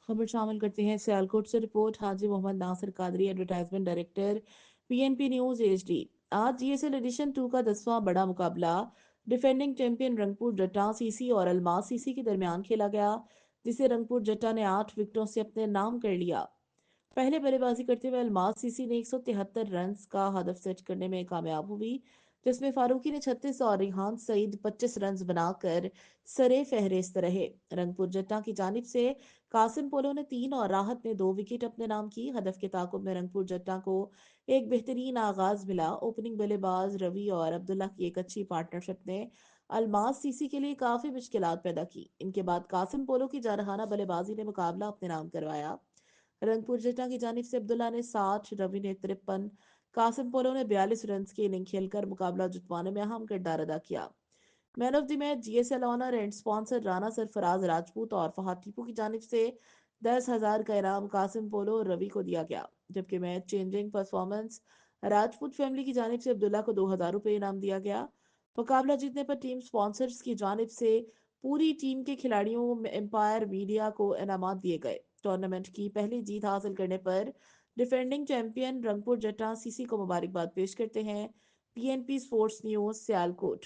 खबर शामिल करते हैं सियालकोट से report. Haji Mohammad Nasir Qadri, advertisement director, PNP news HD. आज जीएसएल एडिशन 2 का 10वां बड़ा मुकाबला डिफेंडिंग चैंपियन रंगपुर जट्टा सीसी और अलमास सीसी के दरमियान खेला गया, जिसे रंगपुर जट्टा ने 8 विकेटों से अपने नाम कर लिया। पहले बल्लेबाजी करते हुए अलमास सीसी ने 173 रन का हदफ सेट करने में कामयाब हुई, जिसमें फारूकी ने 36 और रिहान सईद 25 रन बनाकर सरे फहरिस्त रहे। रंगपुर जट्टा की जानिब से कासिम पोलो ने 3 और राहत ने 2 विकेट अपने नाम की। हदफ के ताकुब में रंगपुर जट्टा को एक बेहतरीन आगाज मिला। ओपनिंग बल्लेबाज रवि और अब्दुल्ला की एक अच्छी पार्टनरशिप ने अलमास सीसी के लिए काफी मुश्किलात पैदा की। इनके बाद कासिम पोलो की जारहाना बल्लेबाजी ने मुकाबला अपने नाम करवाया। रंगपुर जट्टा की जानिब से अब्दुल्ला ने 60, रवि ने 53, कासिम पोलो ने 42 रन की इनिंग खेलकर मुकाबला जितवाने में अहम किरदार अदा किया। Man of the match GSL owner and sponsor Rana Sarfaraz Rajput और फहद टीपू की जानिब से 10,000 का इनाम कासिम पोलो और रवि को दिया गया, जबकि match changing performance Rajput family की जानिब से अब्दुल्ला को 2,000 रुपये इनाम दिया गया। मुकाबला जीतने पर टीम स्पॉन्सर्स की जानिब से पूरी टीम के खिलाड़ियों एम्पायर मीडिया को इनामात दिए गए। टूर्नामेंट की पहली जीत हासिल करने पर डिफेंडिंग चैंपियन रंगपुर जट्टा सीसी को मुबारकबाद पेश करते हैं। PNP sports news Sialkot.